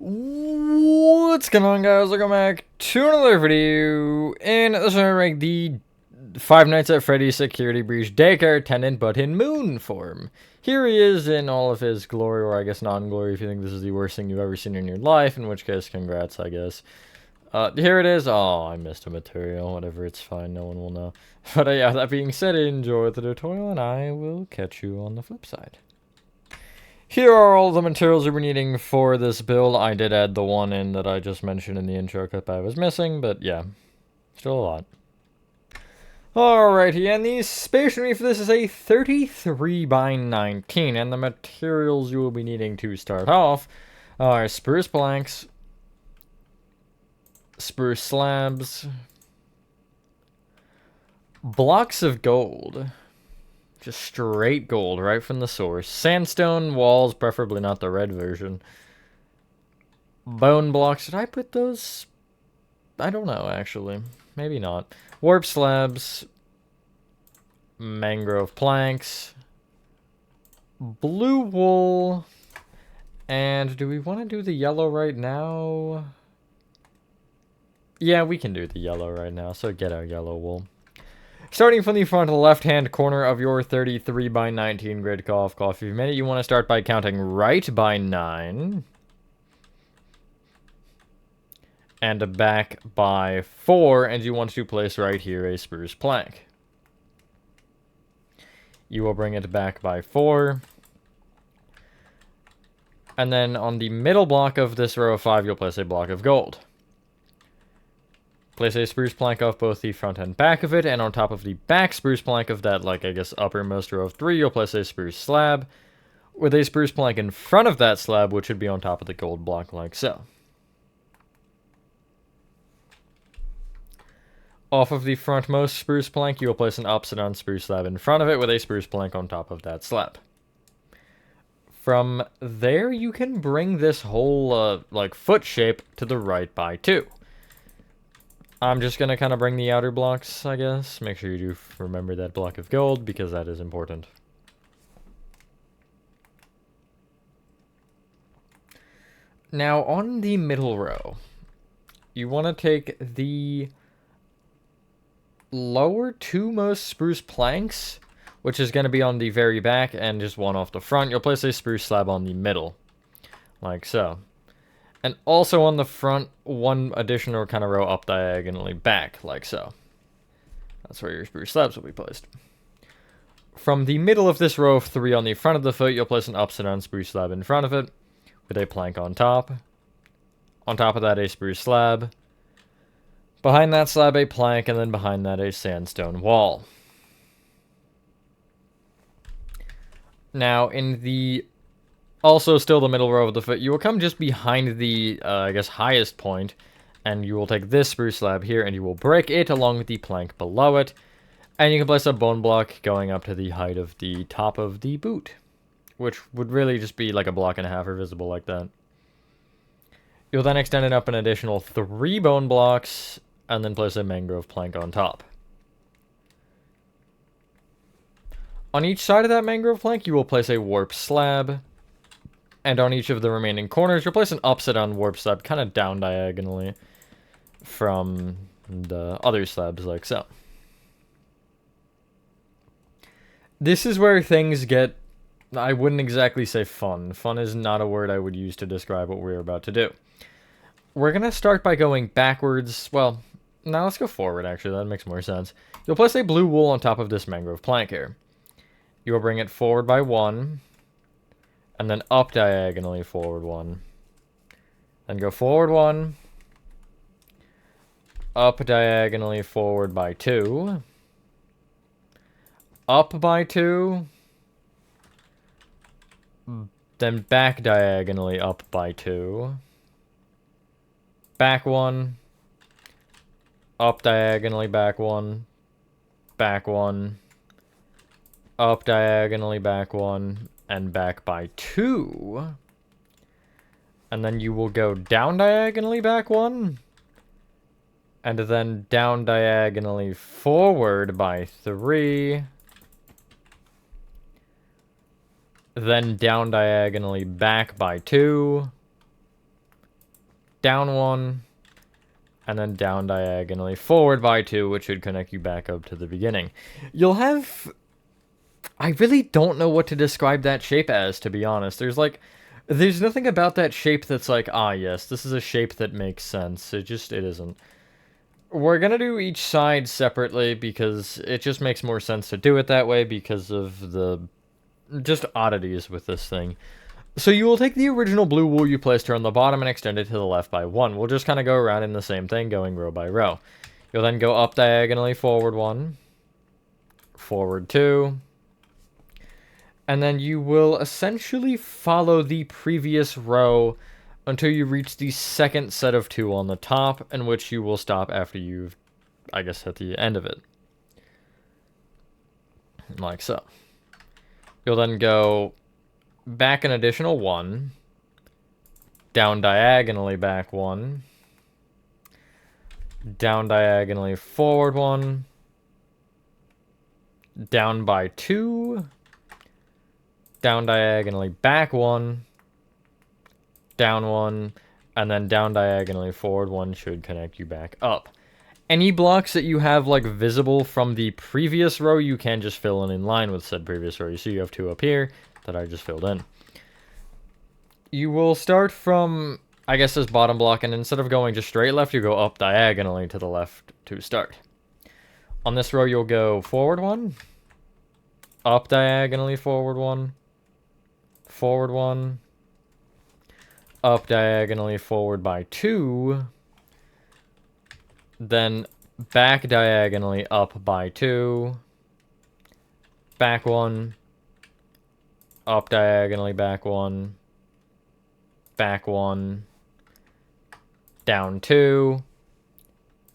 What's going on, guys? Welcome back to another video. And this one, rank the Five Nights at Freddy's security breach daycare attendant, but in moon form. Here he is in all of his glory, or I guess non-glory, if you think this is the worst thing you've ever seen in your life, in which case, congrats, I guess. Here it is. Oh, I missed a material. Whatever, it's fine. No one will know. But yeah, that being said, enjoy the tutorial, and I will catch you on the flip side. Here are all the materials we're needing for this build. I did add the one in that I just mentioned in the intro clip I was missing, but yeah, still a lot. Alrighty, and the space we need for this is a 33 by 19, and the materials you will be needing to start off are spruce planks, spruce slabs, blocks of gold. Just straight gold, right from the source. Sandstone walls, preferably not the red version. Bone blocks, did I put those? I don't know, actually. Maybe not. Warp slabs. Mangrove planks. Blue wool. And do we want to do the yellow right now? Yeah, we can do the yellow right now, so get our yellow wool. Starting from the front left-hand corner of your 33 by 19 grid cough, if you've made it, you want to start by counting right by 9. And back by 4, and you want to place right here a spruce plank. You will bring it back by 4. And then on the middle block of this row of 5, you'll place a block of gold. Place a spruce plank off both the front and back of it, and on top of the back spruce plank of that, like, I guess, uppermost row of 3, you'll place a spruce slab, with a spruce plank in front of that slab, which should be on top of the gold block, like so. Off of the frontmost spruce plank, you will place an upside-down spruce slab in front of it, with a spruce plank on top of that slab. From there, you can bring this whole, like, foot shape to the right by 2. I'm just going to kind of bring the outer blocks, I guess. Make sure you do remember that block of gold, because that is important. Now, on the middle row, you want to take the lower 2 most spruce planks, which is going to be on the very back, and just one off the front. You'll place a spruce slab on the middle, like so. And also on the front, one additional kind of row up diagonally back, like so. That's where your spruce slabs will be placed. From the middle of this row of 3 on the front of the foot, you'll place an upside-down spruce slab in front of it, with a plank on top. On top of that, a spruce slab. Behind that slab, a plank, and then behind that, a sandstone wall. Now, in the... also, still the middle row of the foot, you will come just behind the, I guess, highest point, and you will take this spruce slab here, and you will break it along with the plank below it, and you can place a bone block going up to the height of the top of the boot, which would really just be like a block and a half or visible like that. You'll then extend it up an additional 3 bone blocks, and then place a mangrove plank on top. On each side of that mangrove plank, you will place a warp slab. And on each of the remaining corners, you'll place an upside-down warp slab kind of down diagonally from the other slabs, like so. This is where things get, I wouldn't exactly say fun. Fun is not a word I would use to describe what we're about to do. We're going to start by going backwards. Well, now let's go forward, actually. That makes more sense. You'll place a blue wool on top of this mangrove plank here. You will bring it forward by 1. And then up diagonally forward 1. Then go forward 1. Up diagonally forward by 2. Up by 2. Then back diagonally up by 2. Back 1. Up diagonally back 1. Back 1. Up diagonally back 1. And back by 2. And then you will go down diagonally back 1. And then down diagonally forward by 3. Then down diagonally back by 2. down 1, and then down diagonally forward by 2, which should connect you back up to the beginning. You'll have... I really don't know what to describe that shape as, to be honest. There's nothing about that shape that's like, ah, yes, this is a shape that makes sense. It isn't. We're gonna do each side separately because it just makes more sense to do it that way because of the just oddities with this thing. So you will take the original blue wool you placed here on the bottom and extend it to the left by 1. We'll just kind of go around in the same thing, going row by row. You'll then go up diagonally forward 1, forward 2, and then you will essentially follow the previous row until you reach the second set of 2 on the top, in which you will stop after you've, I guess, hit the end of it. Like so. You'll then go back an additional 1, down diagonally back 1, down diagonally forward 1, down by 2, down diagonally back 1, down 1, and then down diagonally forward 1 should connect you back up. Any blocks that you have like visible from the previous row, you can just fill in line with said previous row. You see you have 2 up here that I just filled in. You will start from, I guess, this bottom block, and instead of going just straight left, you go up diagonally to the left to start. On this row, you'll go forward 1, up diagonally forward 1, forward 1, up diagonally forward by 2, then back diagonally up by 2, back 1, up diagonally back 1, back 1, down 2,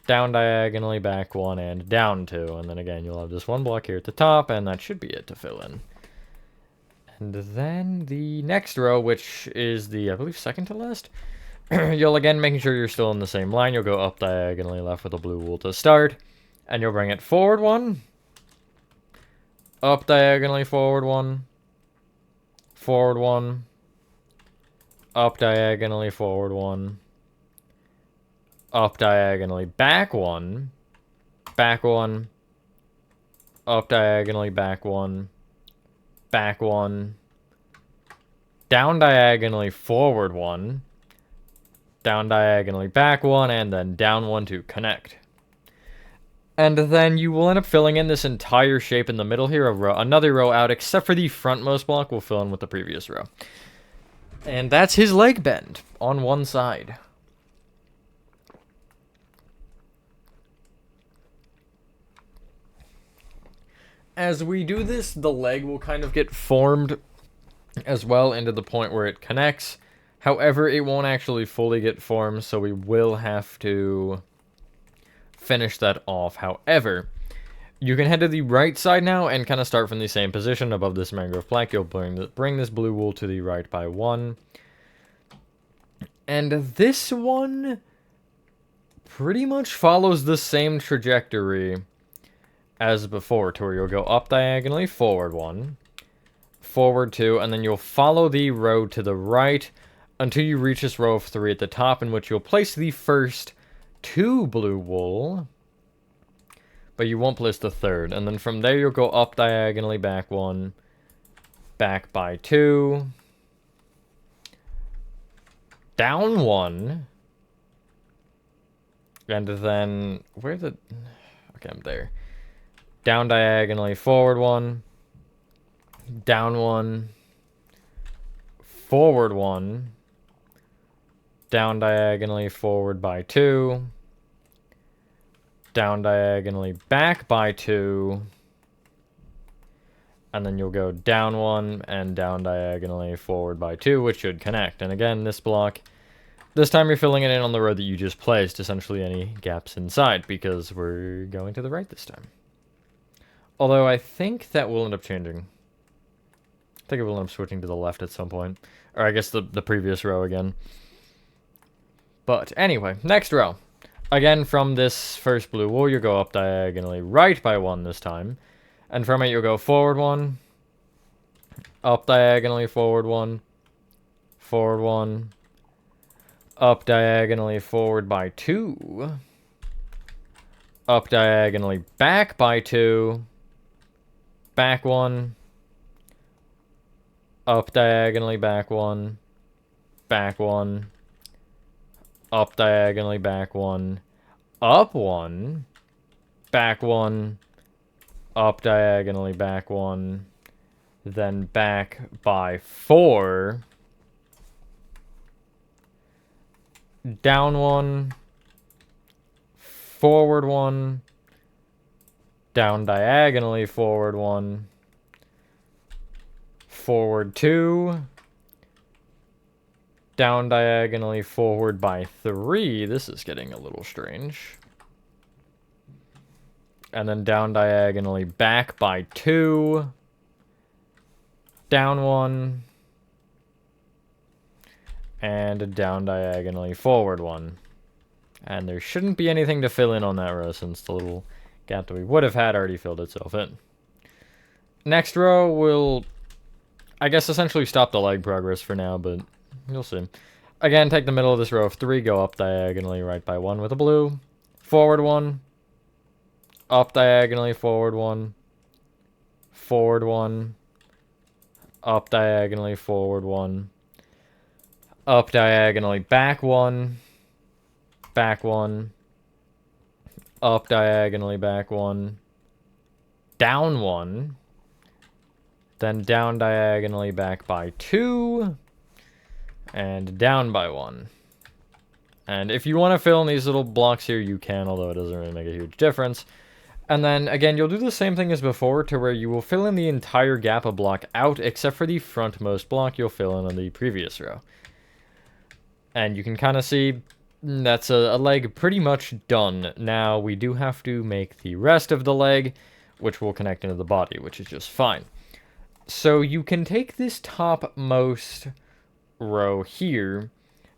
down diagonally back 1, and down 2. And then again, you'll have this one block here at the top, and that should be it to fill in. And then the next row, which is the, I believe, second to last, you'll again, making sure you're still in the same line, you'll go up diagonally left with a blue wool to start, and you'll bring it forward 1, up diagonally forward 1, forward 1, up diagonally forward 1, up diagonally back 1, back 1, up diagonally back 1, back 1, down diagonally forward 1, down diagonally back 1, and then down 1 to connect. And then you will end up filling in this entire shape in the middle here, another row out, except for the frontmost block we'll fill in with the previous row. And that's his leg bend on one side. As we do this, the leg will kind of get formed as well into the point where it connects. However, it won't actually fully get formed, so we will have to finish that off. However, you can head to the right side now and kind of start from the same position above this mangrove plank. You'll bring this blue wool to the right by 1. And this one pretty much follows the same trajectory as before, to where you'll go up diagonally forward 1, forward 2, and then you'll follow the row to the right until you reach this row of 3 at the top, in which you'll place the first 2 blue wool, but you won't place the third. And then from there, you'll go up diagonally back 1, back by 2, down 1, and then, okay, I'm there. Down diagonally forward 1, down 1, forward 1, down diagonally forward by 2, down diagonally back by 2, and then you'll go down 1 and down diagonally forward by 2, which should connect. And again, this block, this time you're filling it in on the row that you just placed, essentially any gaps inside, because we're going to the right this time. Although I think that will end up changing. I think it will end up switching to the left at some point. Or I guess the previous row again. But anyway, next row. Again, from this first blue wool, you go up diagonally right by 1 this time. And from it, you'll go forward 1, up diagonally forward 1, forward 1, Up diagonally forward by 2. Up diagonally back by 2. Back 1. Up diagonally back 1. Back 1. Up diagonally back 1. Up 1. Back 1. Up diagonally back 1. Then back by 4. Down 1. Forward 1. Down diagonally forward 1. Forward 2. Down diagonally forward by 3. This is getting a little strange. And then down diagonally back by 2. Down 1. And down diagonally forward 1. And there shouldn't be anything to fill in on that row since the little gap that we would have had already filled itself in. Next row will, I guess, essentially stop the leg progress for now, but you'll see. Again, take the middle of this row of 3, go up diagonally right by 1 with a blue. Forward 1. Up diagonally forward 1. Forward 1. Up diagonally forward 1. Up diagonally back 1. Back 1. Up diagonally back 1. Down 1. Then down diagonally back by 2. And down by 1. And if you want to fill in these little blocks here, you can, although it doesn't really make a huge difference. And then, again, you'll do the same thing as before, to where you will fill in the entire gap of block out, except for the frontmost block you'll fill in on the previous row. And you can kind of see that's a leg pretty much done. Now, we do have to make the rest of the leg, which will connect into the body, which is just fine. So you can take this topmost row here,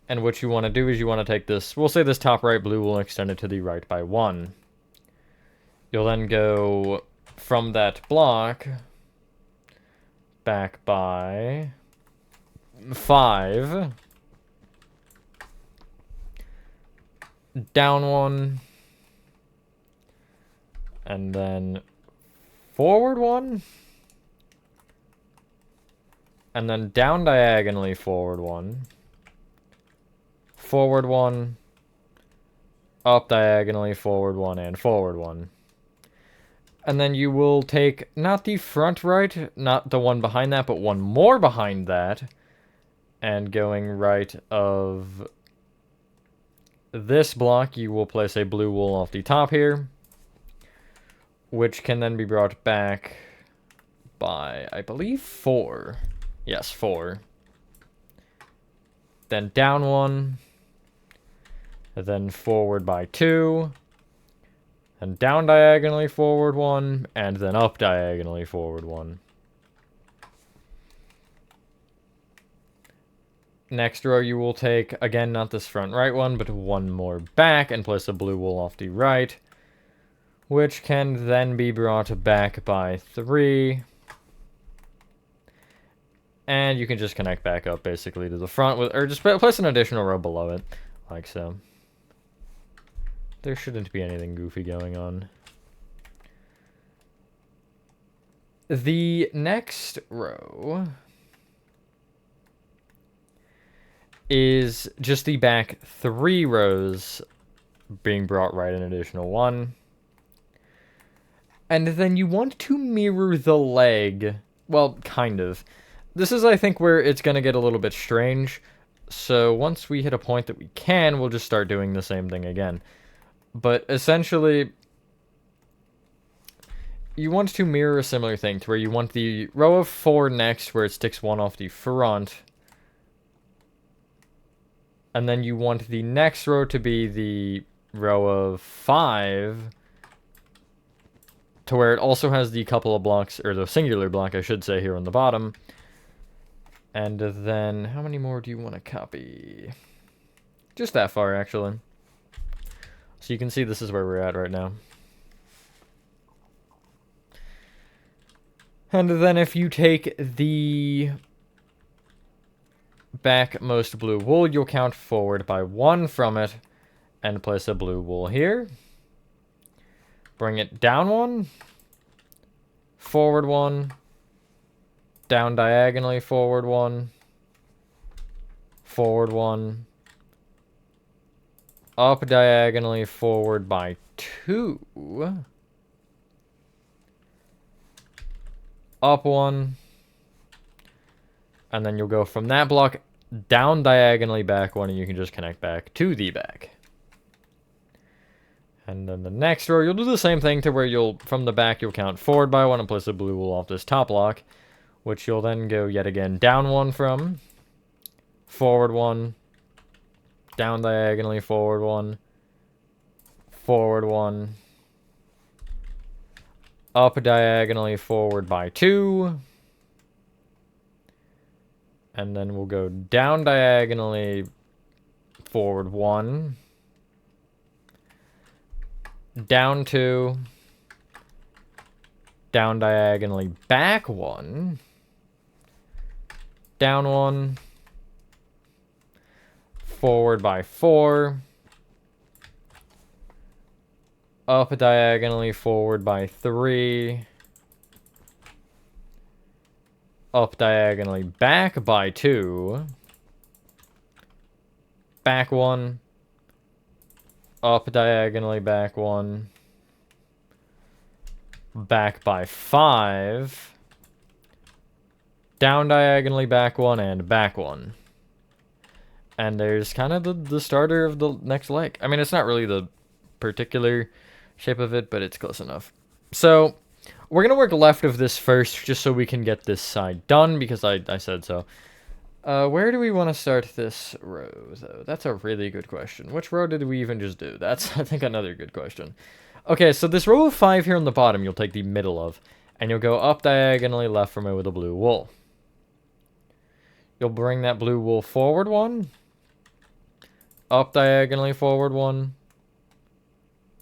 and what you want to do is you want to take this, we'll say this top right blue will extend it to the right by 1. You'll then go from that block back by 5, down 1, and then forward 1, and then down diagonally forward 1, forward 1, up diagonally forward 1, and forward 1. And then you will take not the front right, not the one behind that, but one more behind that, and going right of this block, you will place a blue wool off the top here, which can then be brought back by, I believe, 4. Yes, 4. Then down 1, then forward by 2, and down diagonally forward 1, and then up diagonally forward 1. Next row you will take, again, not this front right one, but one more back, and place a blue wool off the right, which can then be brought back by 3. And you can just connect back up, basically, to the front, with, or just place an additional row below it, like so. There shouldn't be anything goofy going on. The next row is just the back 3 rows being brought right an additional 1. And then you want to mirror the leg. Well, kind of. This is, I think, where it's going to get a little bit strange. So once we hit a point that we can, we'll just start doing the same thing again. But essentially, you want to mirror a similar thing to where you want the row of 4 next where it sticks 1 off the front. And then you want the next row to be the row of 5 to where it also has the couple of blocks, or the singular block, I should say, here on the bottom. And then, how many more do you want to copy? Just that far, actually. So you can see this is where we're at right now. And then if you take the backmost blue wool, you'll count forward by 1 from it, and place a blue wool here. Bring it down 1, forward 1, down diagonally forward 1, forward 1, up diagonally forward by 2, up 1, and then you'll go from that block down diagonally back 1, and you can just connect back to the back. And then the next row, you'll do the same thing to where you'll, from the back, you'll count forward by 1 and place a blue wool off this top block, which you'll then go yet again down 1 from, forward 1, down diagonally forward 1, forward 1, up diagonally forward by 2, and then we'll go down diagonally forward 1, down 2, down diagonally back 1, down 1, forward by 4, up diagonally forward by 3, up diagonally back by 2, back 1, up diagonally back 1, back by 5, down diagonally back 1, and back 1. And there's kind of the starter of the next leg. I mean, it's not really the particular shape of it, but it's close enough. So we're going to work left of this first, just so we can get this side done, because I said so. Where do we want to start this row, though? That's a really good question. Which row did we even just do? That's, I think, another good question. Okay, so this row of 5 here on the bottom, you'll take the middle of, and you'll go up diagonally left from it with a blue wool. You'll bring that blue wool forward 1, up diagonally forward 1,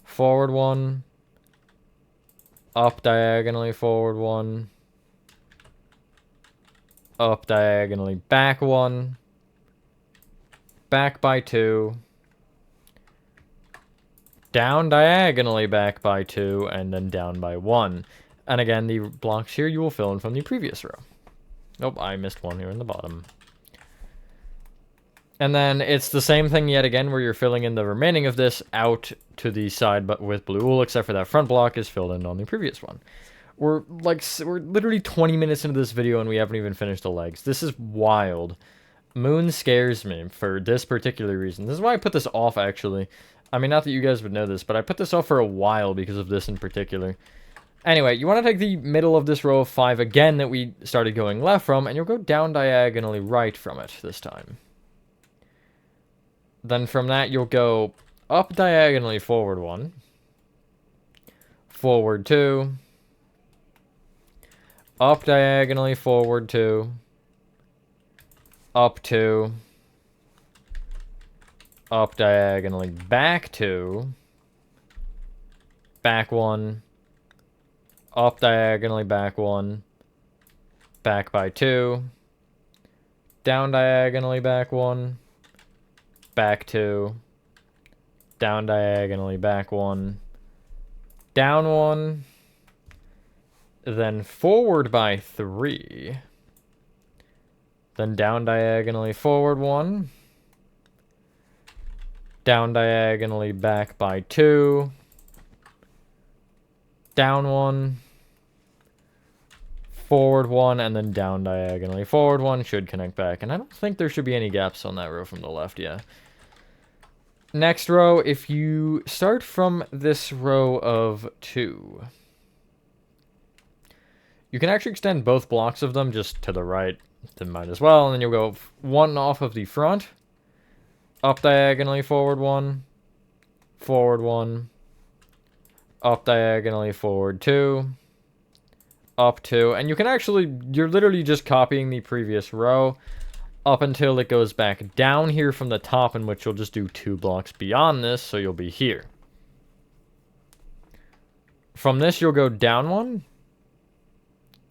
forward 1, up diagonally forward 1, up diagonally back 1, back by 2, down diagonally back by 2, and then down by 1. And again, the blocks here you will fill in from the previous row. Nope, I missed one here in the bottom. And then it's the same thing yet again, where you're filling in the remaining of this out to the side, but with blue wool, except for that front block is filled in on the previous one. We're literally 20 minutes into this video and we haven't even finished the legs. This is wild. Moon scares me for this particular reason. This is why I put this off, actually. I mean, not that you guys would know this, but I put this off for a while because of this in particular. Anyway, you want to take the middle of this row of 5 again that we started going left from, and you'll go down diagonally right from it this time. Then from that, you'll go up diagonally forward 1, forward 2, up diagonally forward 2, up 2, up diagonally back 2, back 1, up diagonally back 1, back by 2, down diagonally back 1, back 2, down diagonally back 1, down 1, then forward by 3, then down diagonally forward 1, down diagonally back by 2, down 1, forward 1, and then down diagonally forward 1 should connect back. And I don't think there should be any gaps on that row from the left, yeah. Next row, if you start from this row of 2, you can actually extend both blocks of them just to the right, then might as well, and then you'll go 1 off of the front, up diagonally forward 1, forward 1, up diagonally forward 2, up 2, and you can actually, you're literally just copying the previous row up until it goes back down here from the top, in which you'll just do 2 blocks beyond this, so you'll be here. From this, you'll go down 1,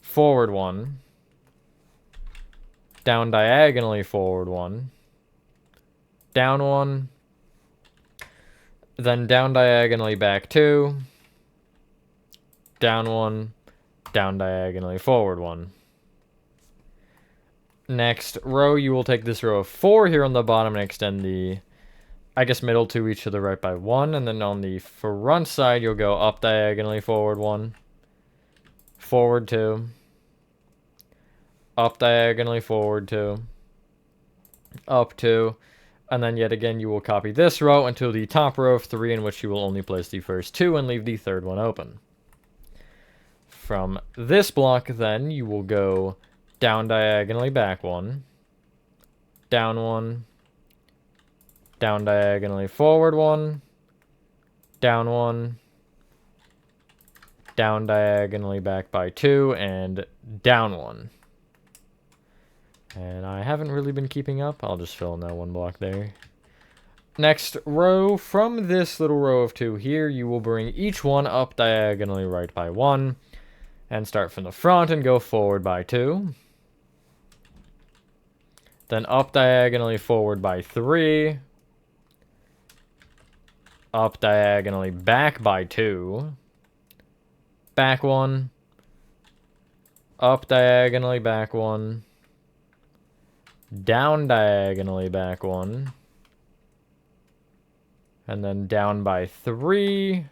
forward 1, down diagonally forward 1, down 1, then down diagonally back 2, down 1, down diagonally forward 1. Next row, you will take this row of 4 here on the bottom and extend the, I guess, middle 2 each to the right by 1. And then on the front side, you'll go up diagonally forward 1, forward 2, up diagonally forward 2, up 2. And then yet again, you will copy this row until the top row of 3, in which you will only place the first 2 and leave the third one open. From this block, then, you will go down diagonally back 1, down 1, down diagonally forward 1, down 1, down diagonally back by 2, and down 1. And I haven't really been keeping up. I'll just fill in that one block there. Next row, from this little row of 2 here, you will bring each one up diagonally right by 1, and start from the front and go forward by 2. Then up diagonally forward by 3. Up diagonally back by 2. Back 1. Up diagonally back 1. Down diagonally back 1. And then down by 3.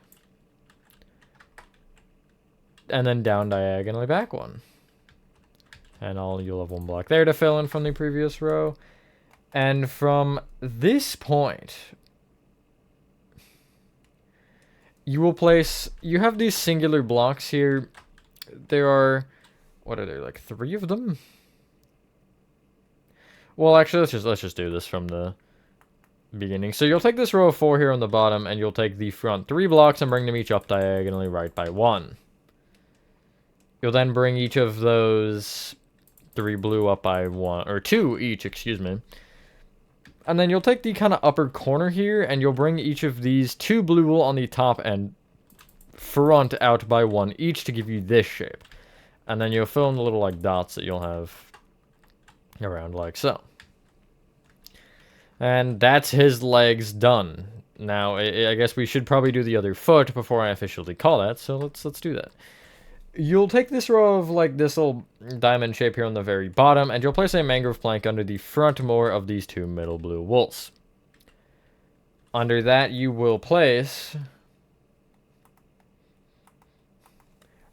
And then down diagonally back 1. And you'll have one block there to fill in from the previous row. And from this point, you will place, you have these singular blocks here. There are, what are there, like 3 of them? Well, actually, let's just do this from the beginning. So you'll take this row of 4 here on the bottom, and you'll take the front 3 blocks and bring them each up diagonally right by 1. You'll then bring each of those 3 blue up by 1, or 2 each, excuse me. And then you'll take the kind of upper corner here, and you'll bring each of these 2 blue wool on the top and front out by 1 each to give you this shape. And then you'll fill in the little, like, dots that you'll have around like so. And that's his legs done. Now, I guess we should probably do the other foot before I officially call that, so let's do that. You'll take this row of, like, this little diamond shape here on the very bottom, and you'll place a mangrove plank under the front more of these 2 middle blue wools. Under that, you will place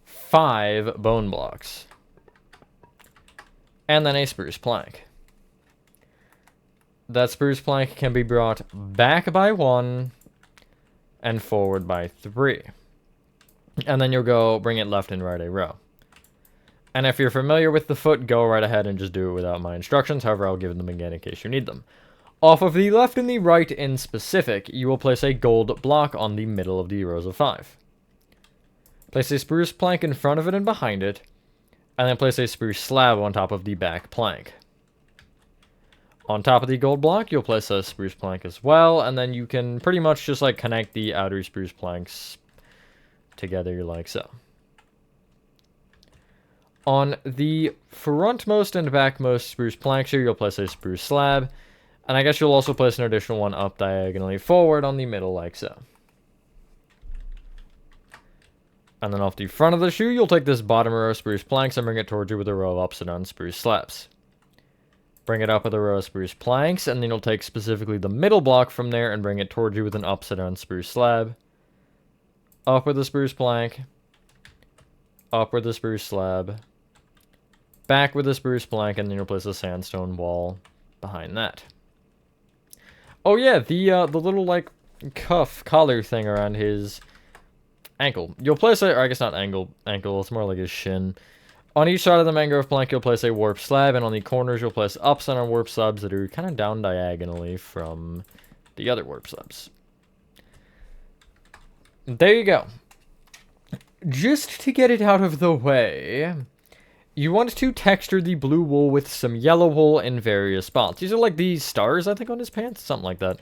5 bone blocks. And then a spruce plank. That spruce plank can be brought back by 1 and forward by 3. And then you'll go bring it left and right a row. And if you're familiar with the foot, go right ahead and just do it without my instructions. However, I'll give them again in case you need them. Off of the left and the right in specific, you will place a gold block on the middle of the rows of 5. Place a spruce plank in front of it and behind it, and then place a spruce slab on top of the back plank. On top of the gold block, you'll place a spruce plank as well, and then you can pretty much just like connect the outer spruce planks together like so. On the frontmost and backmost spruce planks here, you'll place a spruce slab, and I guess you'll also place an additional one up diagonally forward on the middle like so. And then off the front of the shoe, you'll take this bottom row of spruce planks and bring it towards you with a row of upside down spruce slabs. Bring it up with a row of spruce planks, and then you'll take specifically the middle block from there and bring it towards you with an upside down spruce slab. Up with a spruce plank. Up with a spruce slab. Back with a spruce plank, and then you'll place a sandstone wall behind that. Oh yeah, the little like collar thing around his ankle. You'll place a, or I guess not ankle, it's more like his shin. On each side of the mangrove plank, you'll place a warp slab, and on the corners, you'll place upside down warp slabs that are kind of down diagonally from the other warp slabs. There you go. Just to get it out of the way, you want to texture the blue wool with some yellow wool in various spots. These are like these stars, I think, on his pants, something like that.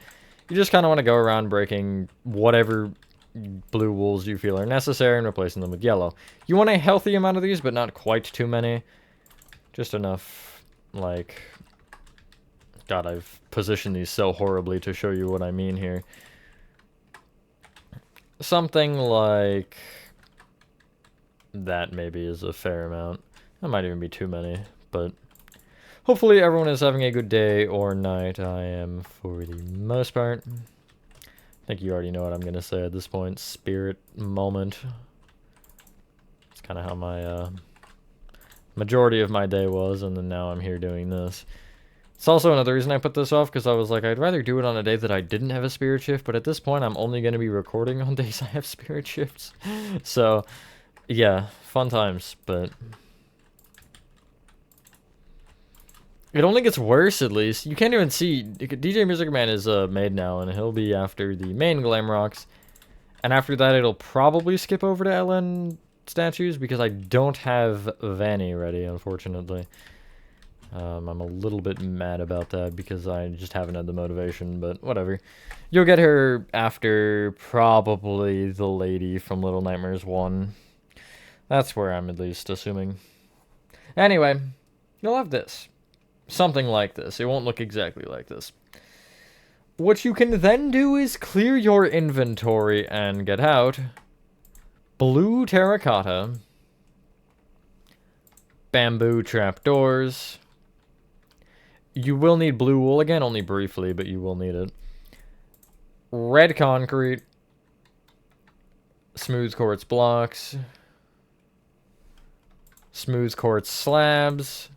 You just kind of want to go around breaking whatever blue wools you feel are necessary and replacing them with yellow. You want a healthy amount of these, but not quite too many. Just enough like... God, I've positioned these so horribly to show you what I mean here. Something like... that maybe is a fair amount. That might even be too many, but... hopefully everyone is having a good day or night. I am for the most part. I think you already know what I'm going to say at this point. Spirit moment. It's kind of how my majority of my day was, and then now I'm here doing this. It's also another reason I put this off, because I was like, I'd rather do it on a day that I didn't have a spirit shift, but at this point I'm only going to be recording on days I have spirit shifts. So, yeah, fun times, but... it only gets worse, at least. You can't even see... DJ Music Man is made now, and he'll be after the main Glam Rocks. And after that, it'll probably skip over to LN statues, because I don't have Vanny ready, unfortunately. I'm a little bit mad about that, because I just haven't had the motivation, but whatever. You'll get her after probably the lady from Little Nightmares 1. That's where I'm at least assuming. Anyway, you'll have this. Something like this. It won't look exactly like this. What you can then do is clear your inventory and get out blue terracotta, bamboo trapdoors. You will need blue wool again, only briefly, but you will need it. Red concrete, smooth quartz blocks, smooth quartz slabs,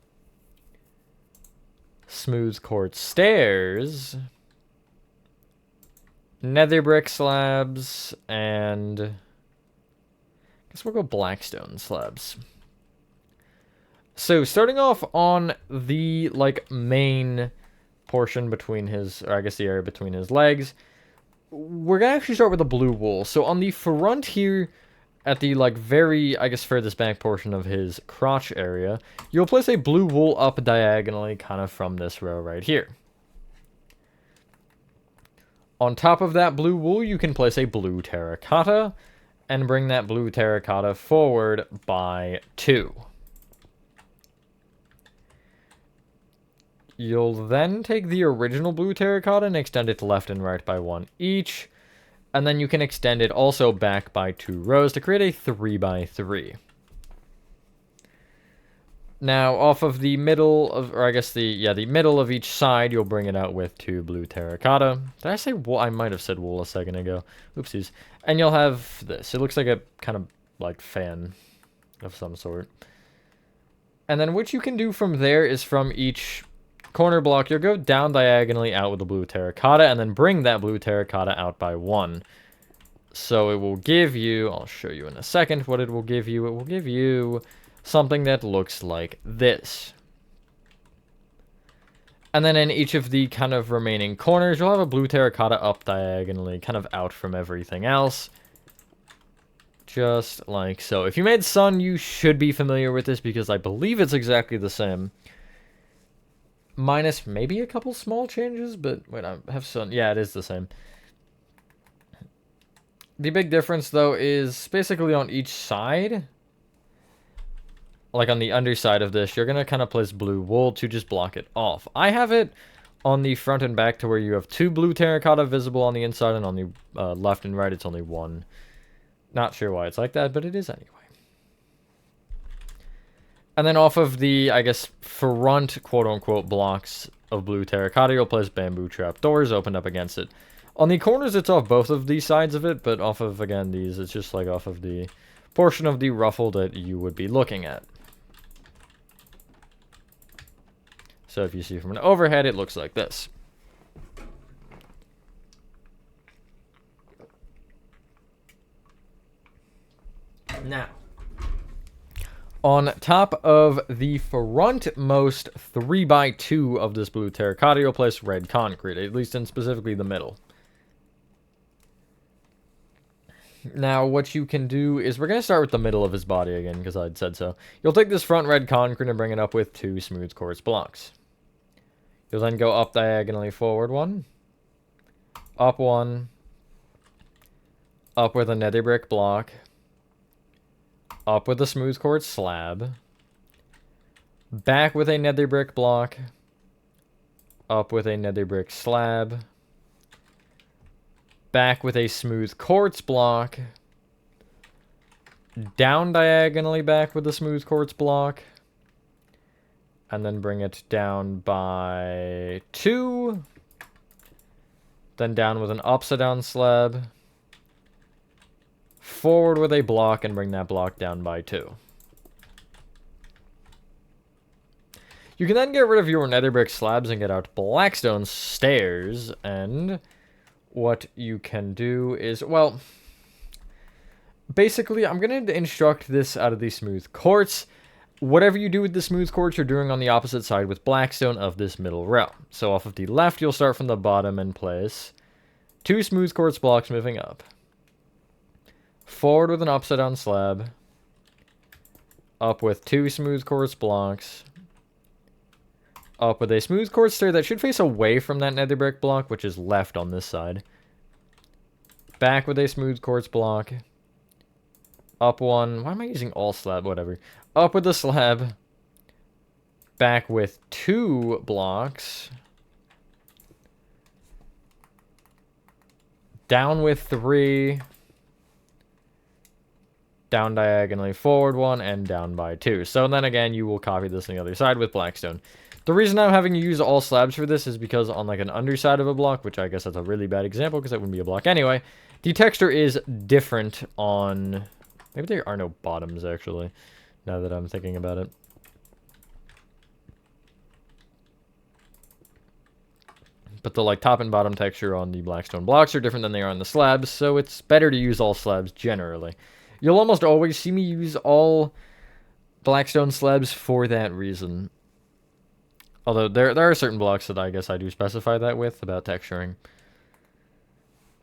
smooth quartz stairs, nether brick slabs, and I guess we'll go blackstone slabs. So starting off on the like main portion between his, or I guess the area between his legs, we're gonna actually start with the blue wool. So on the front here, at the like very, I guess, furthest back portion of his crotch area, you'll place a blue wool up diagonally, kind of from this row right here. On top of that blue wool, you can place a blue terracotta, and bring that blue terracotta forward by 2. You'll then take the original blue terracotta and extend it left and right by 1 each. And then you can extend it also back by 2 rows to create a 3 by 3. Now, off of the middle of, or I guess the middle of each side, you'll bring it out with 2 blue terracotta. Did I say wool? I might have said wool a second ago. Oopsies. And you'll have this. It looks like a kind of like fan of some sort. And then what you can do from there is from each corner block, you'll go down diagonally out with the blue terracotta, and then bring that blue terracotta out by 1. So it will give you, I'll show you in a second what it will give you. It will give you something that looks like this. And then in each of the kind of remaining corners, you'll have a blue terracotta up diagonally, kind of out from everything else. Just like so. If you made sun, you should be familiar with this, because I believe it's exactly the same. Minus maybe a couple small changes, but wait, I have sun. Yeah, it is the same. The big difference, though, is basically on each side, like on the underside of this, you're going to kind of place blue wool to just block it off. I have it on the front and back to where you have 2 blue terracotta visible on the inside, and on the left and right, it's only 1. Not sure why it's like that, but it is anyway. And then off of the, I guess, front, quote-unquote, blocks of blue terracotta, you'll place bamboo trapdoors opened up against it. On the corners, it's off both of these sides of it, but off of, again, these, it's just like off of the portion of the ruffle that you would be looking at. So if you see from an overhead, it looks like this. Now, on top of the frontmost 3x2 of this blue terracotta, you'll place red concrete, at least in specifically the middle. Now, what you can do is, we're going to start with the middle of his body again, because I'd said so. You'll take this front red concrete and bring it up with 2 smooth quartz blocks. You'll then go up diagonally forward 1, up 1, up with a nether brick block, up with a smooth quartz slab, back with a nether brick block, up with a nether brick slab, back with a smooth quartz block, down diagonally back with a smooth quartz block, and then bring it down by 2, then down with an upside down slab, forward with a block, and bring that block down by 2. You can then get rid of your nether brick slabs and get out blackstone stairs, and what you can do is, well, basically, I'm going to instruct this out of the smooth quartz. Whatever you do with the smooth quartz, you're doing on the opposite side with blackstone of this middle row. So off of the left, you'll start from the bottom and place 2 smooth quartz blocks moving up. Forward with an upside down slab. Up with 2 smooth quartz blocks. Up with a smooth quartz stair that should face away from that nether brick block, which is left on this side. Back with a smooth quartz block. Up 1. Why am I using all slab? Whatever. Up with the slab. Back with 2 blocks. Down with 3. Down diagonally forward 1, and down by 2. So then again, you will copy this on the other side with blackstone. The reason I'm having you use all slabs for this is because on like an underside of a block, which I guess that's a really bad example because that wouldn't be a block anyway, the texture is different on... Maybe there are no bottoms, actually, now that I'm thinking about it. But the like top and bottom texture on the blackstone blocks are different than they are on the slabs, so it's better to use all slabs generally. You'll almost always see me use all blackstone slabs for that reason. Although there are certain blocks that I guess I do specify that with about texturing.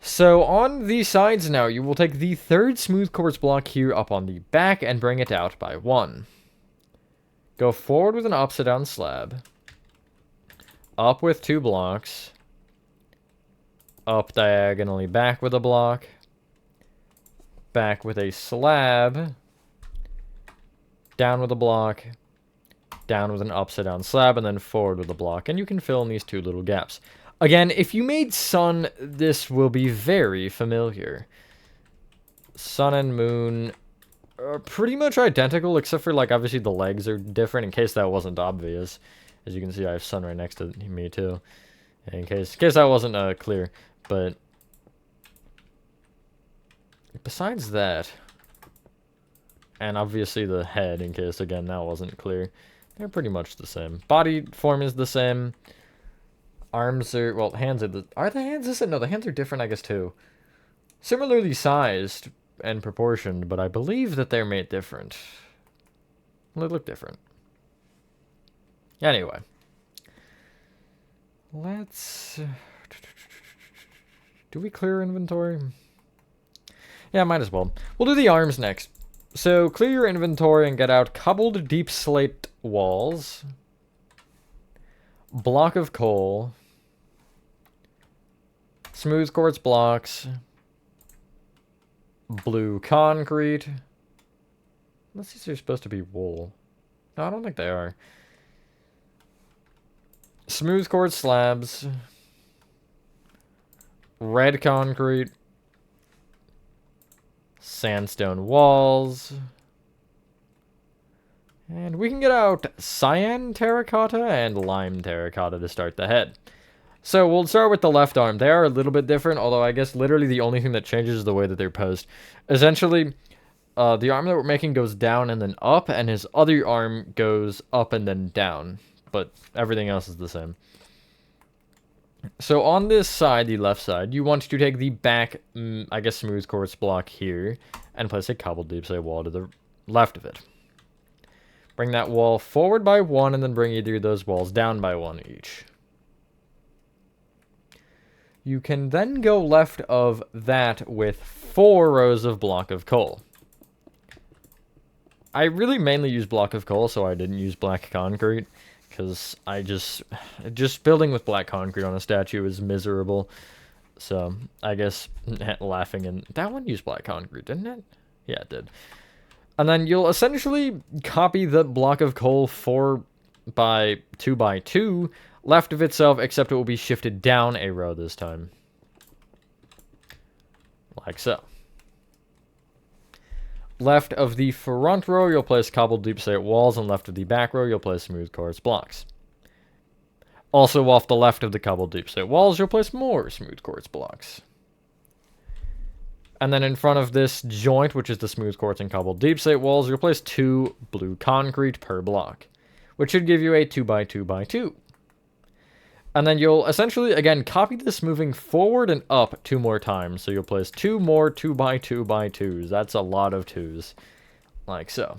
So on the sides now, you will take the 3rd smooth quartz block here up on the back and bring it out by 1. Go forward with an upside down slab. Up with 2 blocks. Up diagonally back with a block. Back with a slab. Down with a block. Down with an upside down slab, and then forward with a block. And you can fill in these 2 little gaps. Again, if you made sun, this will be very familiar. Sun and moon are pretty much identical, except for, like, obviously the legs are different, in case that wasn't obvious. As you can see, I have sun right next to me, too. In case that wasn't clear. But besides that, and obviously the head, in case, again, that wasn't clear, they're pretty much the same. Body form is the same. Arms are, well, hands are the hands the same? No, the hands are different, I guess, too. Similarly sized and proportioned, but I believe that they're made different. Well, they look different. Anyway. Let's... Do we clear inventory? Yeah, might as well. We'll do the arms next. So, clear your inventory and get out cobbled deep slate walls. Block of coal. Smooth quartz blocks. Blue concrete. Unless these are supposed to be wool. No, I don't think they are. Smooth quartz slabs. Red concrete. Sandstone walls. And we can get out cyan terracotta and lime terracotta to start the head. So we'll start with the left arm. They are a little bit different, although I guess literally the only thing that changes is the way that they're posed. Essentially, the arm that we're making goes down and then up, and his other arm goes up and then down. But everything else is the same. So on this side, the left side, you want to take the back, I guess, smooth quartz block here, and place a cobbled deep slate wall to the left of it. Bring that wall forward by 1, and then bring either of those walls down by 1 each. You can then go left of that with 4 rows of block of coal. I really mainly use block of coal, so I didn't use black concrete. Because I just building with black concrete on a statue is miserable. So, I guess, laughing, and that one used black concrete, didn't it? Yeah, it did. And then you'll essentially copy the block of coal for by 2 by 2 left of itself, except it will be shifted down a row this time. Like so. Left of the front row, you'll place cobbled deep slate walls, and left of the back row, you'll place smooth quartz blocks. Also, off the left of the cobbled deep slate walls, you'll place more smooth quartz blocks. And then in front of this joint, which is the smooth quartz and cobbled deep slate walls, you'll place 2 blue concrete per block, which should give you a 2 by 2 by 2. And then you'll essentially, again, copy this moving forward and up 2 more times. So you'll place 2 more 2 by 2 by 2s. That's a lot of 2s. Like so.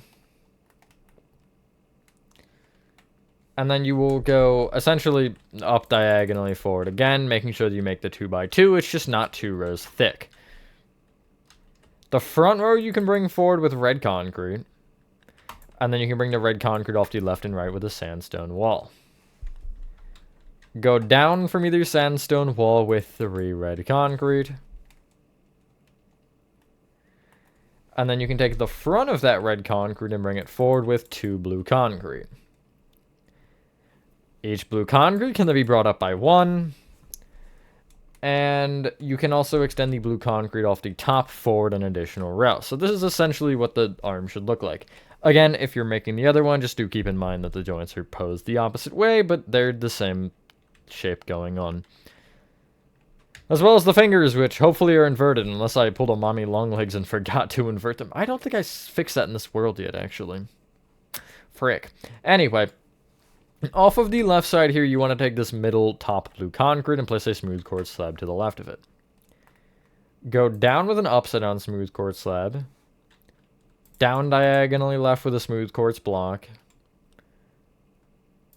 And then you will go essentially up diagonally forward again, making sure that you make the 2 by 2. It's just not 2 rows thick. The front row you can bring forward with red concrete. And then you can bring the red concrete off to the left and right with a sandstone wall. Go down from either sandstone wall with 3 red concrete. And then you can take the front of that red concrete and bring it forward with 2 blue concrete. Each blue concrete can then be brought up by 1. And you can also extend the blue concrete off the top forward an additional row. So this is essentially what the arm should look like. Again, if you're making the other one, just do keep in mind that the joints are posed the opposite way, but they're the same shape going on. As well as the fingers, which hopefully are inverted, unless I pulled a mommy long legs and forgot to invert them. I don't think I fixed that in this world yet, actually. Frick. Anyway, off of the left side here, you want to take this middle top blue concrete and place a smooth quartz slab to the left of it. Go down with an upside down smooth quartz slab. Down diagonally left with a smooth quartz block.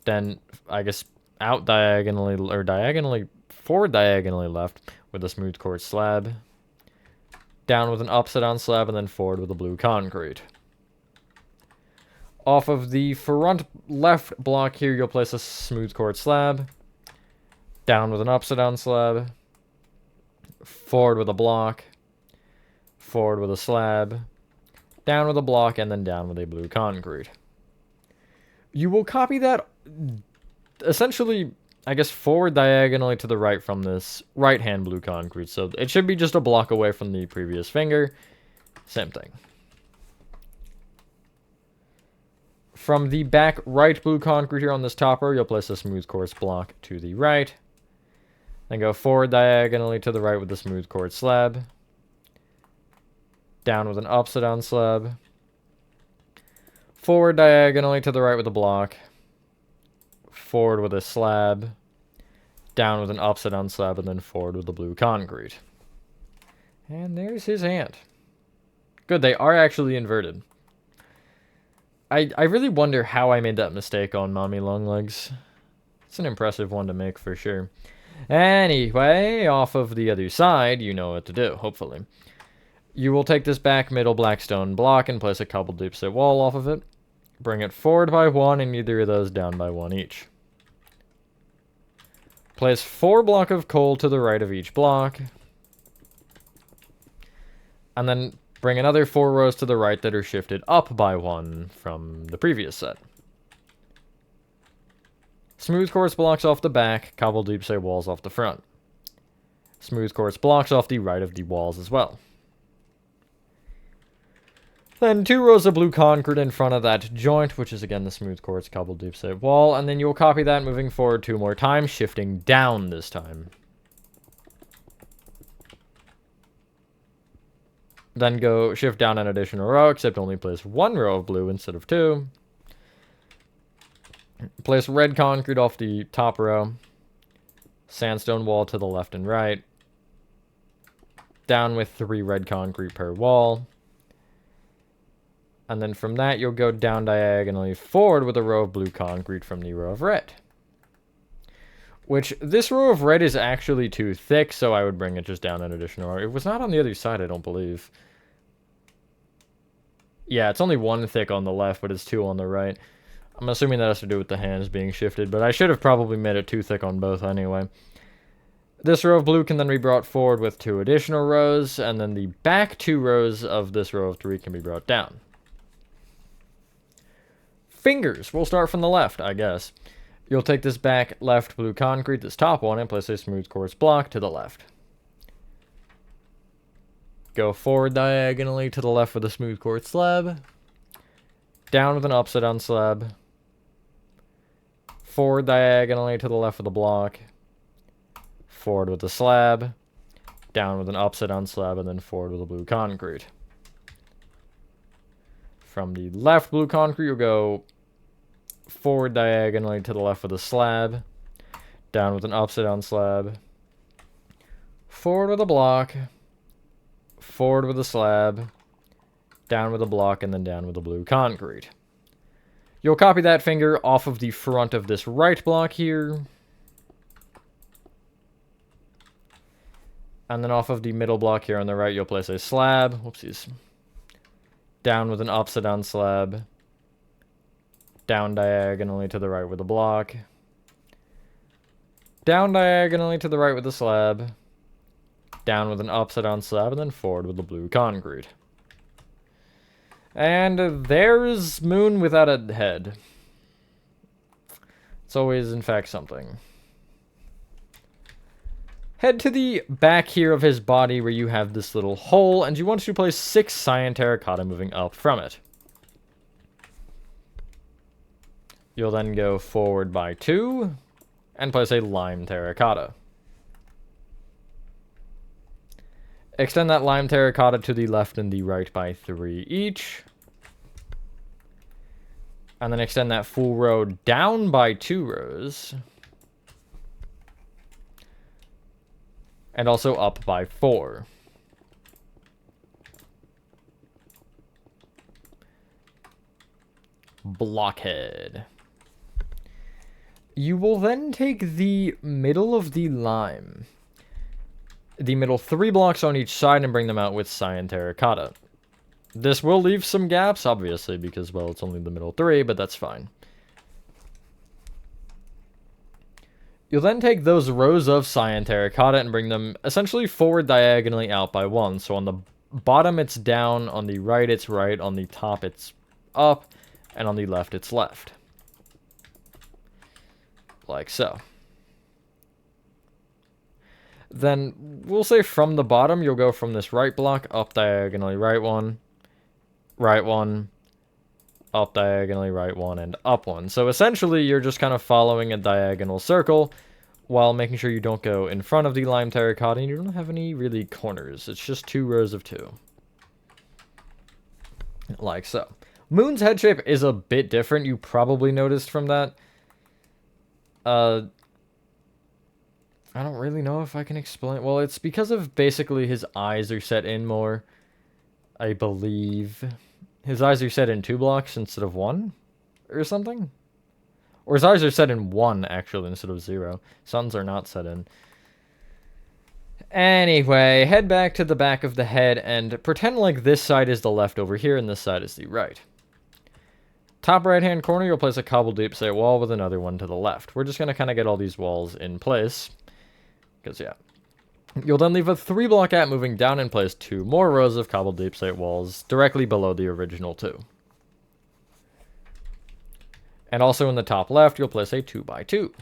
Then, I guess, out diagonally, or diagonally, forward diagonally left with a smooth quartz slab. Down with an upside down slab, and then forward with a blue concrete. Off of the front left block here, you'll place a smooth quartz slab. Down with an upside down slab. Forward with a block. Forward with a slab. Down with a block, and then down with a blue concrete. You will copy that essentially, I guess, forward diagonally to the right from this right-hand blue concrete. So it should be just a block away from the previous finger. Same thing. From the back right blue concrete here on this top row, you'll place a smooth quartz block to the right. Then go forward diagonally to the right with the smooth quartz slab. Down with an upside down slab. Forward diagonally to the right with a block. Forward with a slab. Down with an upside down slab, and then forward with the blue concrete. And there's his hand. Good, they are actually inverted. I really wonder how I made that mistake on Mommy Longlegs. It's an impressive one to make for sure. Anyway, off of the other side, you know what to do, hopefully. You will take this back middle black stone block and place a cobbled deep slate wall off of it. Bring it forward by 1 and either of those down by 1 each. Place 4 block of coal to the right of each block. And then bring another 4 rows to the right that are shifted up by 1 from the previous set. Smooth quartz blocks off the back, cobbled deep slate walls off the front. Smooth quartz blocks off the right of the walls as well. Then 2 rows of blue concrete in front of that joint, which is again the smooth quartz cobbled deep slate wall, and then you'll copy that moving forward 2 more times, shifting down this time. Then go shift down an additional row, except only place 1 row of blue instead of 2. Place red concrete off the top row. Sandstone wall to the left and right. Down with 3 red concrete per wall. And then from that, you'll go down diagonally forward with a row of blue concrete from the row of red. Which, this row of red is actually too thick, so I would bring it just down an additional row. It was not on the other side, I don't believe. Yeah, it's only 1 thick on the left, but it's 2 on the right. I'm assuming that has to do with the hands being shifted, but I should have probably made it 2 thick on both anyway. This row of blue can then be brought forward with 2 additional rows, and then the back 2 rows of this row of 3 can be brought down. fingers. We'll start from the left, I guess. You'll take this back left blue concrete, this top one, and place a smooth quartz block to the left. Go forward diagonally to the left with a smooth quartz slab. Down with an upside down slab. Forward diagonally to the left with a block. Forward with a slab. Down with an upside down slab, and then forward with a blue concrete. From the left blue concrete, you'll go forward diagonally to the left with a slab. Down with an upside down slab. Forward with a block. Forward with a slab. Down with a block, and then down with a blue concrete. You'll copy that finger off of the front of this right block here. And then off of the middle block here on the right, you'll place a slab. Whoopsies. Down with an upside down slab. Down diagonally to the right with a block. Down diagonally to the right with a slab. Down with an upside down slab, and then forward with the blue concrete. And there's Moon without a head. It's always, in fact, something. Head to the back here of his body where you have this little hole, and you want to place 6 cyan terracotta moving up from it. You'll then go forward by 2, and place a lime terracotta. Extend that lime terracotta to the left and the right by 3 each. And then extend that full row down by 2 rows. And also up by 4. Blockhead. You will then take the middle of the lime. The middle 3 blocks on each side and bring them out with cyan terracotta. This will leave some gaps, obviously, because, well, it's only the middle 3, but that's fine. You'll then take those rows of cyan terracotta and bring them essentially forward diagonally out by 1. So on the bottom, it's down. On the right, it's right. On the top, it's up. And on the left, it's left. Like so. Then we'll say from the bottom, you'll go from this right block up diagonally, right 1, up diagonally, right 1, and up 1. So essentially, you're just kind of following a diagonal circle while making sure you don't go in front of the lime terracotta and you don't have any really corners. It's just 2 rows of 2. Like so. Moon's head shape is a bit different. You probably noticed from that. I don't really know if I can explain. Well, it's because of basically his eyes are set in more, I believe. His eyes are set in 2 blocks instead of 1 or something. Or his eyes are set in 1, actually, instead of 0. Suns are not set in. Anyway, head back to the back of the head and pretend like this side is the left over here and this side is the right. Top right-hand corner, you'll place a cobble deep slate wall with another one to the left. We're just going to kind of get all these walls in place. Because, yeah. You'll then leave a 3-block gap moving down and place 2 more rows of cobble deep slate walls directly below the original 2. And also in the top left, you'll place a 2x2.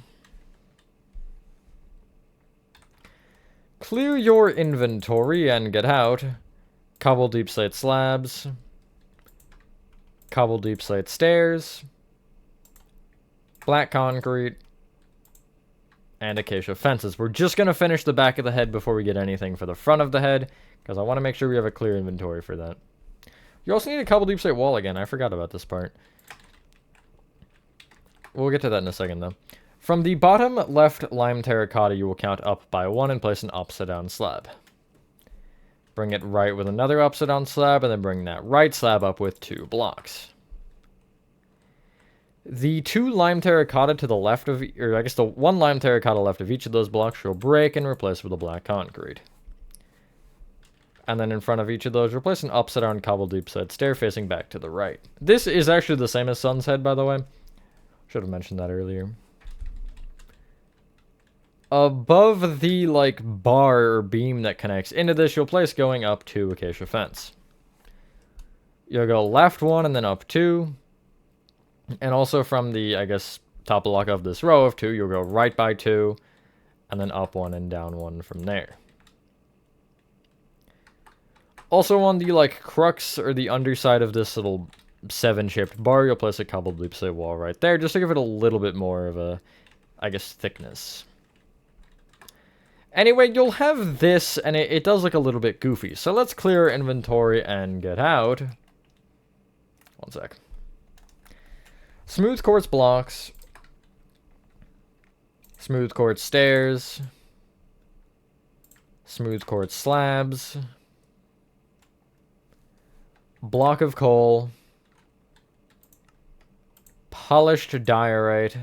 Clear your inventory and get out. Cobble deep slate slabs. Cobble deep slate stairs. Black concrete. And acacia fences. We're just going to finish the back of the head before we get anything for the front of the head, because I want to make sure we have a clear inventory for that. You also need a cobble deep slate wall again. I forgot about this part. We'll get to that in a second, though. From the bottom left lime terracotta, you will count up by 1 and place an upside down slab. Bring it right with another upside down slab, and then bring that right slab up with 2 blocks. The 2 lime terracotta to the left of, or I guess the 1 lime terracotta left of each of those blocks you'll break and replace with a black concrete. And then in front of each of those, replace an upside down cobble deep slate stair facing back to the right. This is actually the same as Sun's head, by the way. Should have mentioned that earlier. Above the, like, bar or beam that connects into this, you'll place going up 2 acacia fence. You'll go left 1 and then up 2. And also from the, I guess, top block of this row of 2, you'll go right by 2, and then up 1 and down 1 from there. Also on the, like, crux, or the underside of this little 7-shaped bar, you'll place a cobbled loop-say wall right there, just to give it a little bit more of a, I guess, thickness. Anyway, you'll have this, and it does look a little bit goofy. So let's clear our inventory and get out. One sec. Smooth quartz blocks. Smooth quartz stairs. Smooth quartz slabs. Block of coal. Polished diorite.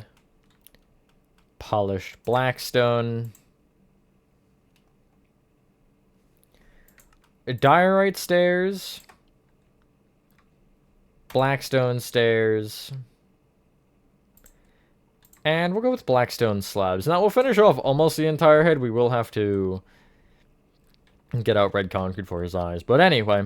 Polished blackstone. Diorite stairs. Blackstone stairs. And we'll go with blackstone slabs. Now, we'll finish off almost the entire head. We will have to get out red concrete for his eyes. But anyway,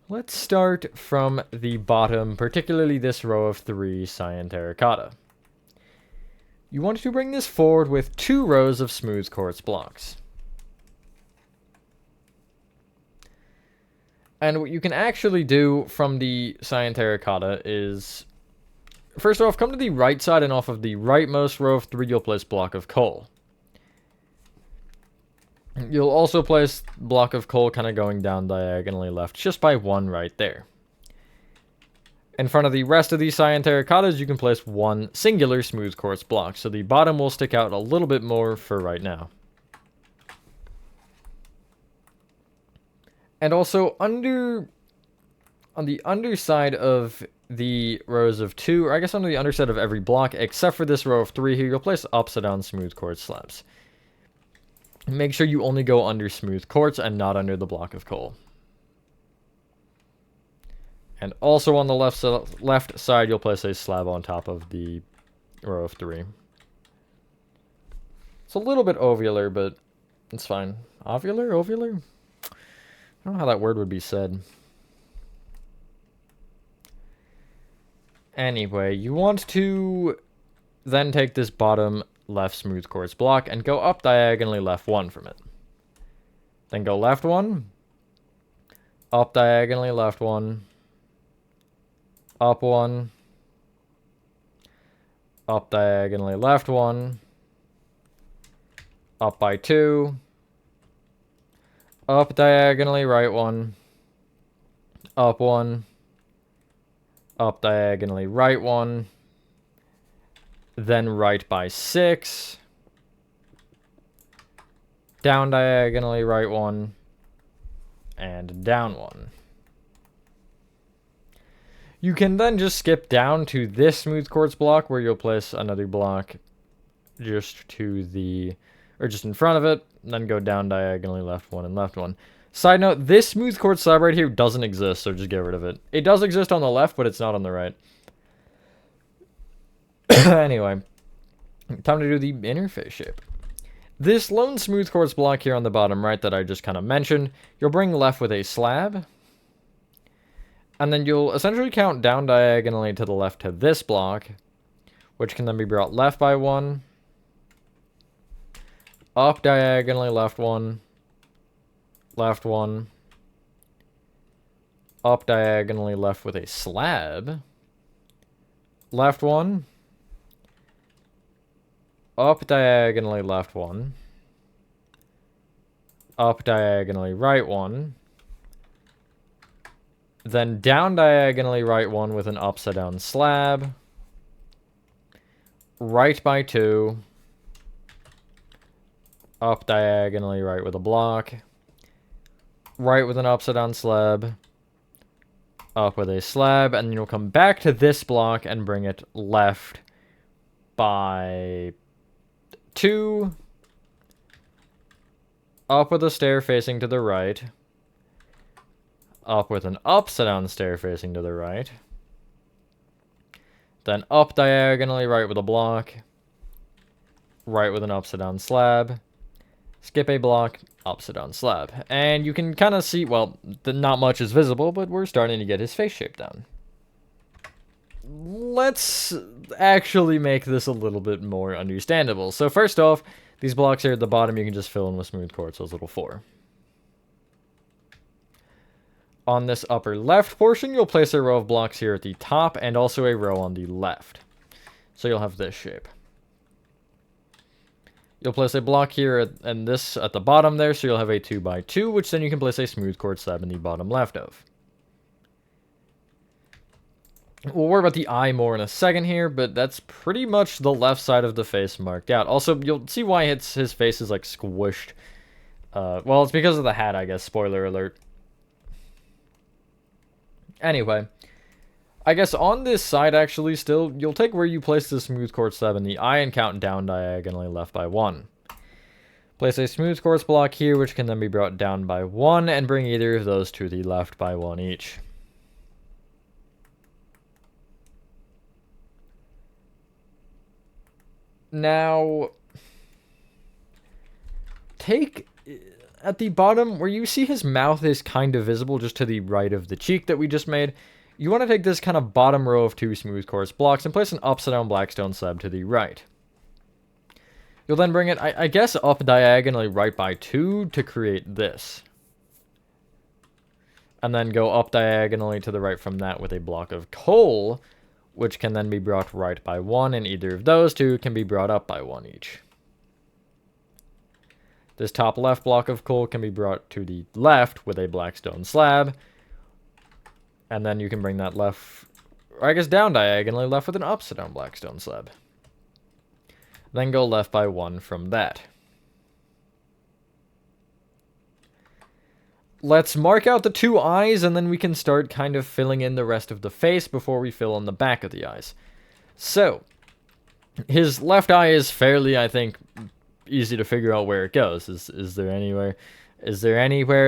let's start from the bottom, particularly this row of 3 cyan terracotta. You want to bring this forward with 2 rows of smooth quartz blocks. And what you can actually do from the cyan terracotta is, first off, come to the right side, and off of the rightmost row of 3, you'll place block of coal. You'll also place block of coal kind of going down diagonally left, just by 1 right there. In front of the rest of these cyan terracottas, you can place 1 singular smooth quartz block, so the bottom will stick out a little bit more for right now. And also, on the underside of the rows of 2, or I guess under the underside of every block, except for this row of 3 here, you'll place upside down smooth quartz slabs. Make sure you only go under smooth quartz and not under the block of coal. And also on the left side, you'll place a slab on top of the row of 3. It's a little bit ovular, but it's fine. Ovular? Ovular? I don't know how that word would be said. Anyway, you want to then take this bottom left smooth quartz block and go up diagonally left 1 from it. Then go left 1, up diagonally left 1, up 1, up diagonally left 1, up by 2, up diagonally right 1, up 1, up diagonally right 1, then right by 6, down diagonally right 1, and down 1. You can then just skip down to this smooth quartz block, where you'll place another block just to the, or just in front of it, and then go down diagonally left 1 and left 1. Side note, this smooth quartz slab right here doesn't exist, so just get rid of it. It does exist on the left, but it's not on the right. Anyway, time to do the interface shape. This lone smooth quartz block here on the bottom right that I just kind of mentioned, you'll bring left with a slab. And then you'll essentially count down diagonally to the left to this block, which can then be brought left by 1, up diagonally left 1, left 1, up diagonally left with a slab, left 1, up diagonally left 1, up diagonally right 1, then down diagonally right 1 with an upside down slab, right by 2, up diagonally right with a block, right with an upside down slab, up with a slab, and then you'll come back to this block and bring it left by 2, up with a stair facing to the right, up with an upside down stair facing to the right, then up diagonally right with a block, right with an upside down slab, skip a block, upside down slab. And you can kind of see, well, not much is visible, but we're starting to get his face shape down. let's actually make this a little bit more understandable. So first off, these blocks here at the bottom you can just fill in with smooth quartz, those little 4. On this upper left portion, you'll place a row of blocks here at the top and also a row on the left. So you'll have this shape. You'll place a block here and this at the bottom there, so you'll have a 2x2, which then you can place a smooth quartz slab in the bottom left of. We'll worry about the eye more in a second here, but that's pretty much the left side of the face marked out. Also, you'll see why his face is like squished. Well, it's because of the hat, I guess. Spoiler alert. Anyway, I guess on this side, actually, still, you'll take where you place the smooth quartz slab in the eye and count down diagonally left by 1. Place a smooth quartz block here, which can then be brought down by 1, and bring either of those to the left by 1 each. Now, take at the bottom where you see his mouth is kind of visible just to the right of the cheek that we just made. You want to take this kind of bottom row of 2 smooth quartz blocks and place an upside down blackstone slab to the right. You'll then bring it, I guess, up diagonally right by 2 to create this. And then go up diagonally to the right from that with a block of coal, which can then be brought right by 1, and either of those 2 can be brought up by 1 each. This top left block of coal can be brought to the left with a blackstone slab. And then you can bring that left, or I guess down diagonally left with an upside down blackstone slab. Then go left by 1 from that. Let's mark out the 2 eyes, and then we can start kind of filling in the rest of the face before we fill in the back of the eyes. So, his left eye is fairly, I think, easy to figure out where it goes. Is there anywhere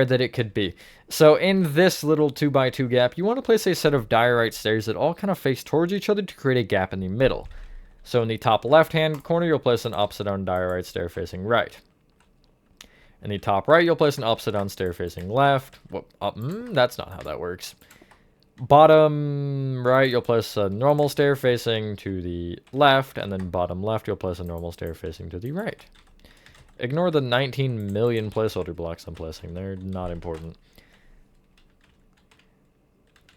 that it could be? So in this little 2x2 gap, you want to place a set of diorite stairs that all kind of face towards each other to create a gap in the middle. So in the top left hand corner, you'll place an upside down diorite stair facing right. In the top right, you'll place an upside down stair facing left. That's not how that works. Bottom right, you'll place a normal stair facing to the left, and then bottom left, you'll place a normal stair facing to the right. Ignore the 19 million placeholder blocks I'm placing. They're not important.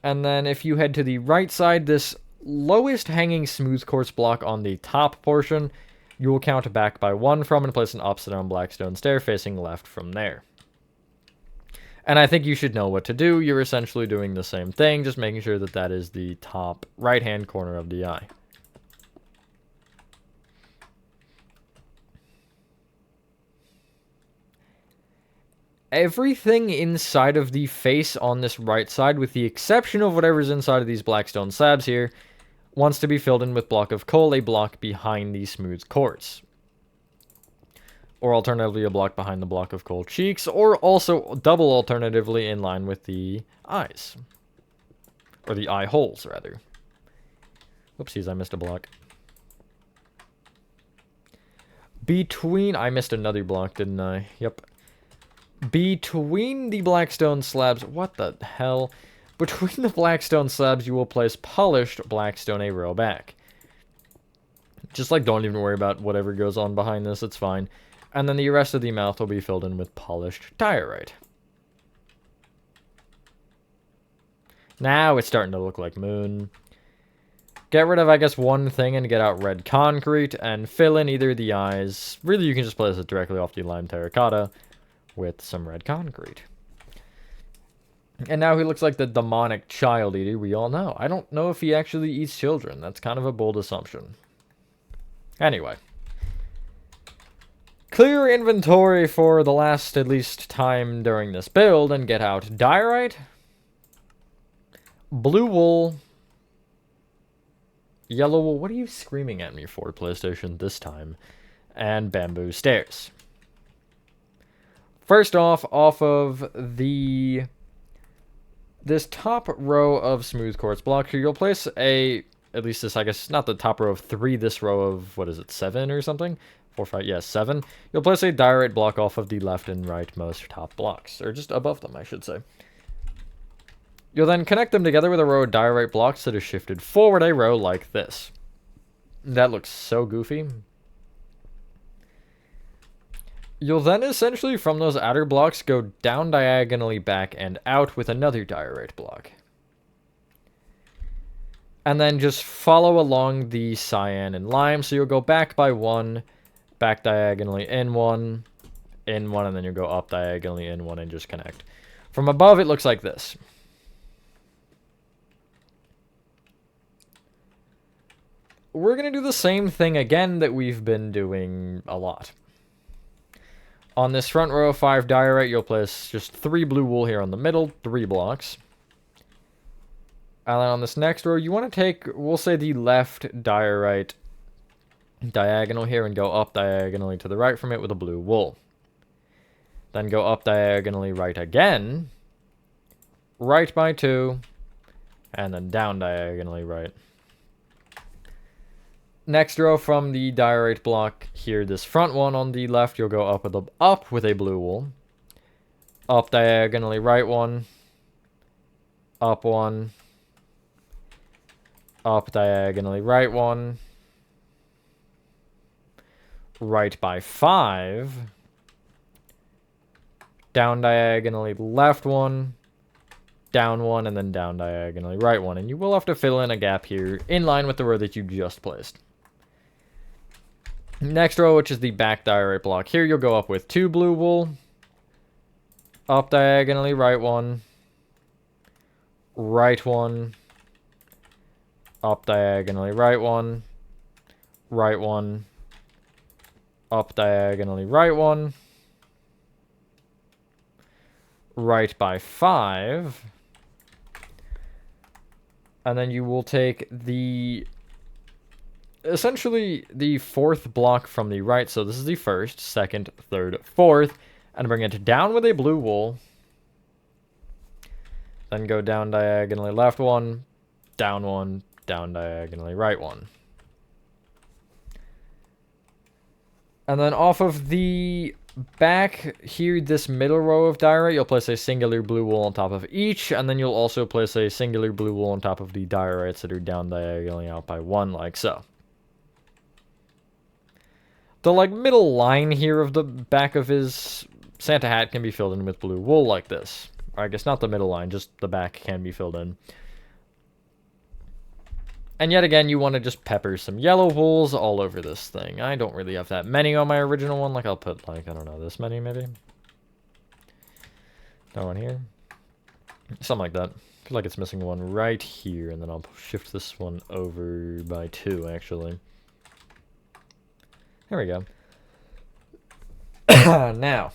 And then if you head to the right side, this lowest hanging smooth quartz block on the top portion, you will count back by 1 from and place an upside down blackstone stair facing left from there. And I think you should know what to do. You're essentially doing the same thing, just making sure that that is the top right hand corner of the eye. Everything inside of the face on this right side, with the exception of whatever's inside of these blackstone slabs here, wants to be filled in with block of coal, a block behind the smooth quartz. Or alternatively, a block behind the block of coal cheeks, or also double alternatively in line with the eyes. Or the eye holes, rather. Whoopsies, I missed a block. I missed another block, didn't I? Yep. Between the blackstone slabs, what the hell? Between the blackstone slabs, you will place polished blackstone a row back. Just like, don't even worry about whatever goes on behind this, it's fine. And then the rest of the mouth will be filled in with polished diorite. Now it's starting to look like moon. Get rid of, I guess, one thing and get out red concrete and fill in either the eyes. Really, you can just place it directly off the lime terracotta with some red concrete. And now he looks like the demonic child eater we all know. I don't know if he actually eats children. That's kind of a bold assumption. Anyway. Clear inventory for the last, at least, time during this build and get out diorite, blue wool, yellow wool. What are you screaming at me for, PlayStation, this time? And bamboo stairs. First off of this top row of smooth quartz blocks here, you'll place at least this, I guess, not the top row of 3, this row of, what is it, 7 or something? 4, 5, yes, 7. You'll place a diorite block off of the left and rightmost top blocks, or just above them, I should say. You'll then connect them together with a row of diorite blocks that are shifted forward a row like this. That looks so goofy. You'll then essentially, from those outer blocks, go down diagonally back and out with another diorite block. And then just follow along the cyan and lime. So you'll go back by one, back diagonally in one, and then you'll go up diagonally in one and just connect. From above, it looks like this. We're going to do the same thing again that we've been doing a lot. On this front row of 5 diorite, you'll place just 3 blue wool here on the middle, 3 blocks. And then on this next row, you want to take, we'll say, the left diorite diagonal here and go up diagonally to the right from it with a blue wool. Then go up diagonally right again, right by 2, and then down diagonally right. Next row from the diorite block here, this front one on the left, you'll go up with a blue wool. Up diagonally right one. Up one. Up diagonally right one. Right by 5. Down diagonally left one. Down one, and then down diagonally right one. And you will have to fill in a gap here in line with the row that you just placed. Next row, which is the back diorite block. Here you'll go up with 2 blue wool. Up diagonally right one. Right one. Up diagonally right one. Right one. Up diagonally right one. Right by 5. And then you will take essentially the 4th block from the right. So this is the 1st, 2nd, 3rd, 4th. And bring it down with a blue wool. Then go down diagonally left one, down diagonally right one. And then off of the back here, this middle row of diorite, you'll place a singular blue wool on top of each, and then you'll also place a singular blue wool on top of the diorites that are down diagonally out by 1, like so. The middle line here of the back of his Santa hat can be filled in with blue wool like this. Or I guess not the middle line, just the back can be filled in. And yet again, you want to just pepper some yellow wools all over this thing. I don't really have that many on my original one. I'll put, I don't know, this many maybe? No one here? Something like that. I feel like it's missing one right here, and then I'll shift this one over by 2, actually. There we go. Now,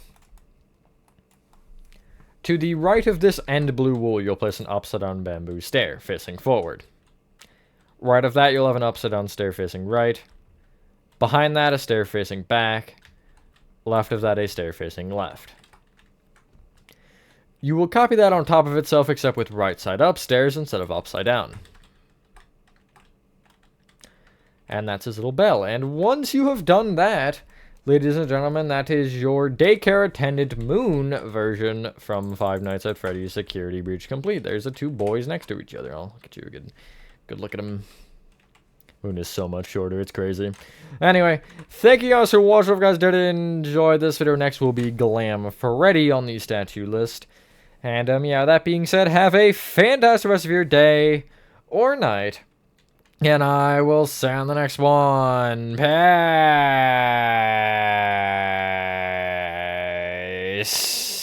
to the right of this end blue wool, you'll place an upside-down bamboo stair facing forward. Right of that, you'll have an upside-down stair facing right. Behind that, a stair facing back. Left of that, a stair facing left. You will copy that on top of itself, except with right side up stairs instead of upside down. And that's his little bell. And once you have done that, ladies and gentlemen, that is your daycare attendant moon version from Five Nights at Freddy's Security Breach complete. There's the 2 boys next to each other. I'll look at you again. Good look at him. Moon is so much shorter, it's crazy. Anyway, thank you guys for watching. If you guys did enjoy this video, next will be Glam Freddy on the statue list. And, yeah, that being said, have a fantastic rest of your day or night. And I will see you on the next one. Peace.